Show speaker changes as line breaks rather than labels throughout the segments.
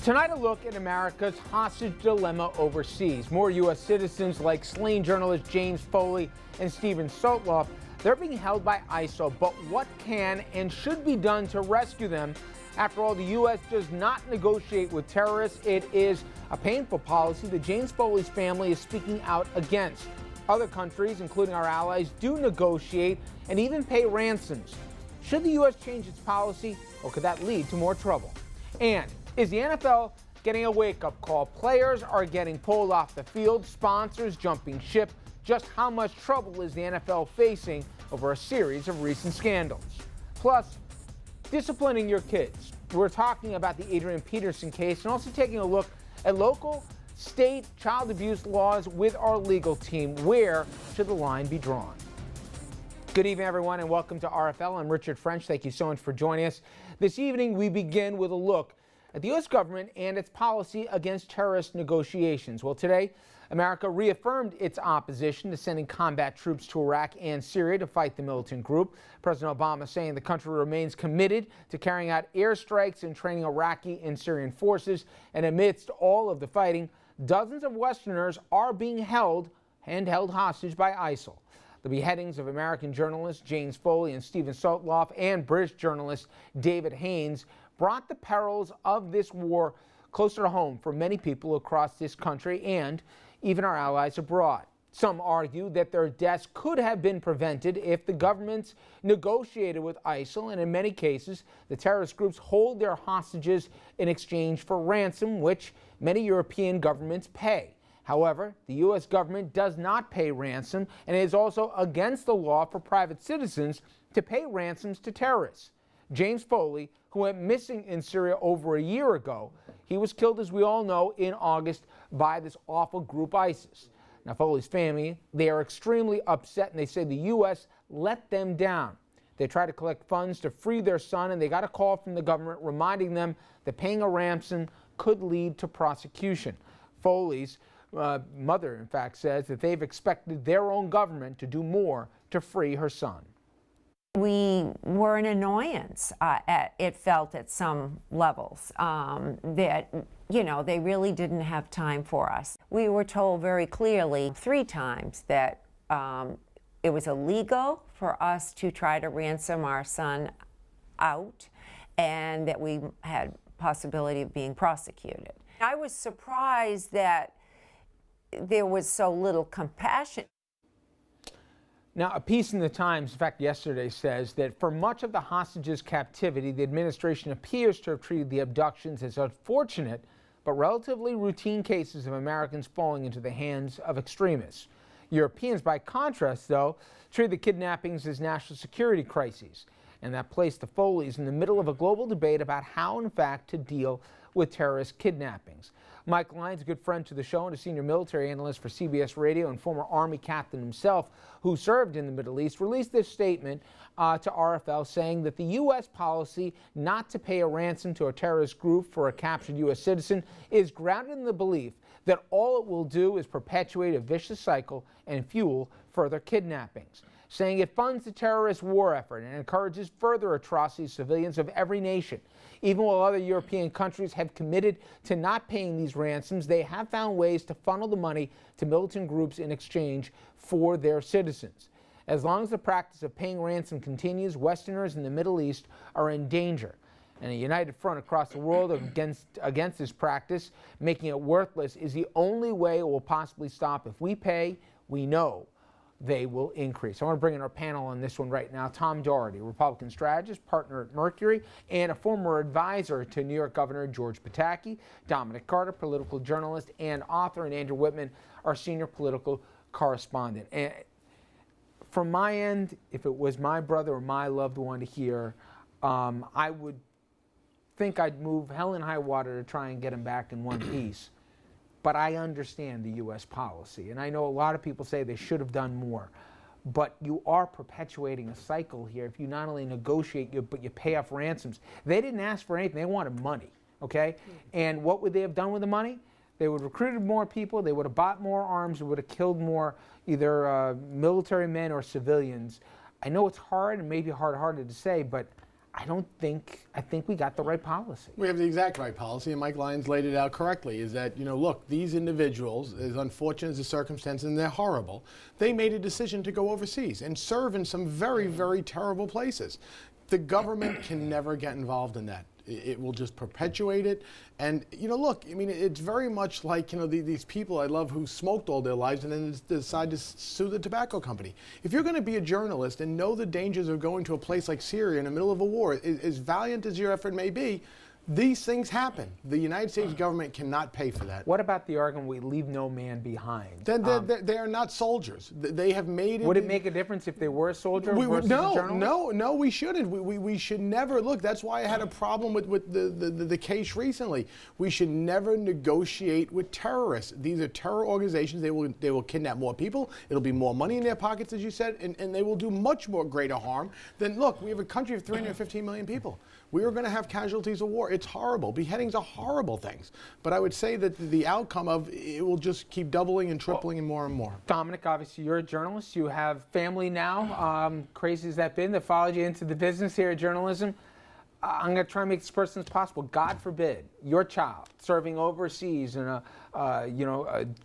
Tonight, a look at America's hostage dilemma overseas. More U.S. citizens like slain journalist James Foley and Steven Sotloff, they're being held by ISIL. But what can and should be done to rescue them? After all, the U.S. does not negotiate with terrorists. It is a painful policy that James Foley's family is speaking out against. Other countries, including our allies, do negotiate and even pay ransoms. Should the U.S. change its policy, or could that lead to more trouble? And is the NFL getting a wake-up call? Players are getting pulled off the field, sponsors jumping ship. Just how much trouble is the NFL facing over a series of recent scandals? Plus, disciplining your kids. We're talking about the Adrian Peterson case and also taking a look at local, state child abuse laws with our legal team. Where should the line be drawn? Good evening, everyone, and welcome to RFL. I'm Richard French. Thank you so much for joining us. This evening, we begin with a look at the U.S. government and its policy against terrorist negotiations. Well, today, America reaffirmed its opposition to sending combat troops to Iraq and Syria to fight the militant group. President Obama saying the country remains committed to carrying out airstrikes and training Iraqi and Syrian forces. And amidst all of the fighting, dozens of Westerners are being held hostage by ISIL. The beheadings of American journalists James Foley and Steven Sotloff and British journalist David Haines brought the perils of this war closer to home for many people across this country and even our allies abroad. Some argue that their deaths could have been prevented if the governments negotiated with ISIL, and in many cases, the terrorist groups hold their hostages in exchange for ransom, which many European governments pay. However, the U.S. government does not pay ransom, and it is also against the law for private citizens to pay ransoms to terrorists. James Foley, who went missing in Syria over a year ago, he was killed, as we all know, in August by this awful group ISIS. Now, Foley's family, they are extremely upset, and they say the U.S. let them down. They tried to collect funds to free their son, and they got a call from the government reminding them that paying a ransom could lead to prosecution. Foley's mother, in fact, says that they've expected their own government to do more to free her son.
We were an annoyance, it felt at some levels, that, they really didn't have time for us. We were told very clearly 3 times that it was illegal for us to try to ransom our son out and that we had possibility of being prosecuted. I was surprised that there was so little compassion.
Now, a piece in the Times, in fact, yesterday, says that for much of the hostages' captivity, the administration appears to have treated the abductions as unfortunate but relatively routine cases of Americans falling into the hands of extremists. Europeans, by contrast, though, treat the kidnappings as national security crises, and that placed the Foleys in the middle of a global debate about how, in fact, to deal with terrorist kidnappings. Mike Lyons, a good friend to the show and a senior military analyst for CBS Radio and former Army captain himself who served in the Middle East, released this statement to RFL saying that the U.S. policy not to pay a ransom to a terrorist group for a captured U.S. citizen is grounded in the belief that all it will do is perpetuate a vicious cycle and fuel further kidnappings, saying it funds the terrorist war effort and encourages further atrocities of civilians of every nation. Even while other European countries have committed to not paying these ransoms, they have found ways to funnel the money to militant groups in exchange for their citizens. As long as the practice of paying ransom continues, Westerners in the Middle East are in danger. And a united front across the world against this practice, making it worthless, is the only way it will possibly stop. If we pay, we know they will increase. I want to bring in our panel on this one right now. Tom Doherty, Republican strategist, partner at Mercury, and a former advisor to New York Governor George Pataki. Dominic Carter, political journalist and author, and Andrew Whitman, our senior political correspondent. And from my end, if it was my brother or my loved one here, I would think I'd move hell and high water to try and get him back in one piece. But I understand the U.S. policy, and I know a lot of people say they should have done more. But you are perpetuating a cycle here if you not only negotiate, but you pay off ransoms. They didn't ask for anything. They wanted money, okay? And what would they have done with the money? They would have recruited more people. They would have bought more arms. They would have killed more either military men or civilians. I know it's hard and maybe hard-hearted to say, but I think we got the right policy.
We have the exact right policy, and Mike Lyons laid it out correctly, is that, look, these individuals, as unfortunate as the circumstances, and they're horrible, they made a decision to go overseas and serve in some very, very terrible places. The government can never get involved in that. It will just perpetuate it. And, look, I mean, it's very much like, these people I love who smoked all their lives and then decide to sue the tobacco company. If you're going to be a journalist and know the dangers of going to a place like Syria in the middle of a war, as valiant as your effort may be, these things happen. The United States government cannot pay for that.
What about the argument we leave no man behind?
Then they are not soldiers. They have made it.
Would it make a difference if they were a soldier versus a journalist?
No, we shouldn't. We should never. Look, that's why I had a problem with the case recently. We should never negotiate with terrorists. These are terror organizations. They will kidnap more people. It'll be more money in their pockets, as you said, and they will do much more greater harm than, look, we have a country of 315 million people. We are going to have casualties of war. It's horrible. Beheadings are horrible things. But I would say that the outcome of it will just keep doubling and tripling and more and more.
Dominic, obviously you're a journalist. You have family now, crazy as that been, that followed you into the business here at journalism. I'm going to try and make this person as possible. God forbid your child serving overseas and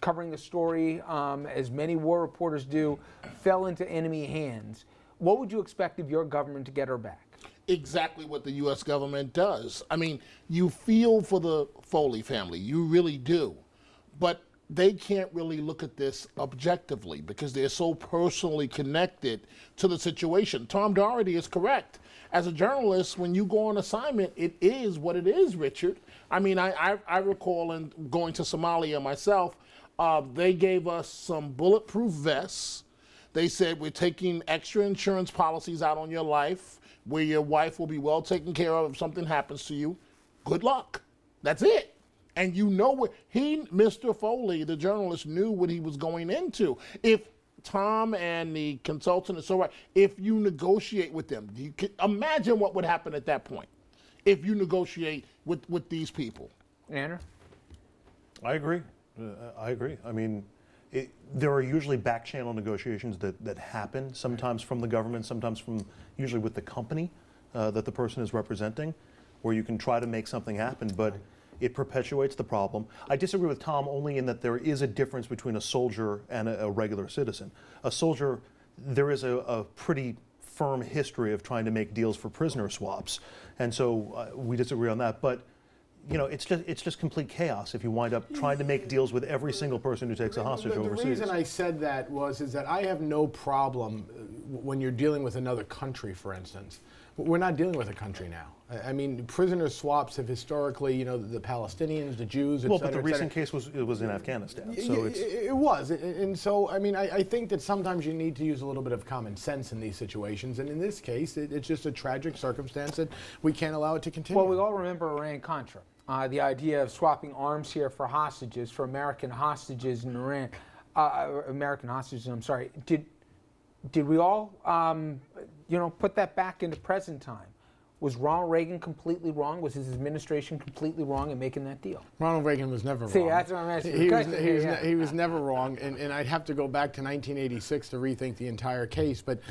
covering the story, as many war reporters do, fell into enemy hands. What would you expect of your government to get her back?
Exactly what the U.S. government does. I mean, you feel for the Foley family, you really do, but they can't really look at this objectively because they're so personally connected to the situation. Tom Doherty is correct. As a journalist, when you go on assignment, it is what it is, Richard. I mean, I recall in going to Somalia myself, they gave us some bulletproof vests. They said, we're taking extra insurance policies out on your life, where your wife will be well taken care of if something happens to you. Good luck. That's it. And what Mr. Foley, the journalist, knew what he was going into. If Tom and the consultant is so right, if you negotiate with them, you can imagine what would happen at that point if you negotiate with these people.
Anna?
I agree. I mean, there are usually back channel negotiations that happen, sometimes from the government, sometimes usually with the company that the person is representing, where you can try to make something happen, but it perpetuates the problem. I disagree with Tom only in that there is a difference between a soldier and a regular citizen. A soldier, there is a pretty firm history of trying to make deals for prisoner swaps, and so we disagree on that, but it's just complete chaos if you wind up trying to make deals with every single person who takes a hostage overseas.
The reason I said that is that I have no problem when you're dealing with another country, for instance. We're not dealing with a country now. I mean, prisoner swaps have historically, the Palestinians, the Jews, et cetera,
but the recent case was in Afghanistan. So
it was. And so, I mean, I think that sometimes you need to use a little bit of common sense in these situations. And in this case, it's just a tragic circumstance that we can't allow it to continue.
Well, we all remember Iran-Contra. The idea of swapping arms here for hostages, for American hostages in Iran. American hostages, I'm sorry. Did we all, put that back into present time? Was Ronald Reagan completely wrong? Was his administration completely wrong in making that deal?
Ronald Reagan was never wrong.
See, that's what I'm asking.
He was never wrong, and I'd have to go back to 1986 to rethink the entire case. But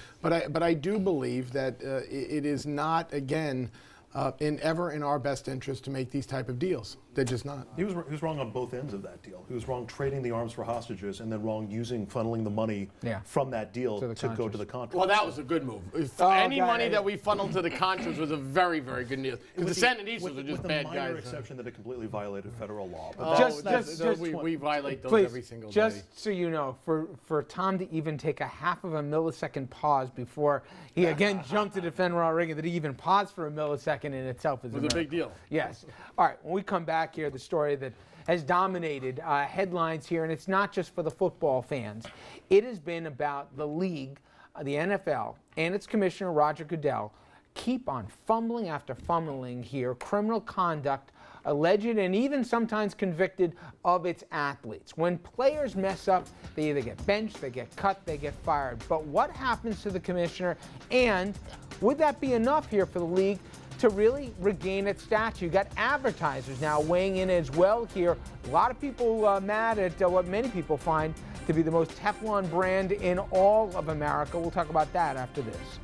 I do believe that it is not, again, ever in our best interest to make these type of deals. They're just not.
He was wrong on both ends of that deal. He was wrong trading the arms for hostages, and then wrong funneling the money from that deal to go to the Contras.
Well, that was a good move. Any money that we funneled to the Contras was a very, very good deal. Because the Sandinistas were just bad guys.
With the minor exception that it completely violated federal law.
But we violate those every single day.
Just so you know, for Tom to even take a half of a millisecond pause before he again jumped to defend Ronald Reagan, that he even paused for a millisecond in itself is
a big deal.
Yes. All right, when we come back here, the story that has dominated headlines here, and it's not just for the football fans. It has been about the league, the NFL, and its commissioner, Roger Goodell, keep on fumbling after fumbling here, criminal conduct, alleged and even sometimes convicted of its athletes. When players mess up, they either get benched, they get cut, they get fired. But what happens to the commissioner, and would that be enough here for the league to really regain its stature? You got advertisers now weighing in as well here. A lot of people mad at what many people find to be the most Teflon brand in all of America. We'll talk about that after this.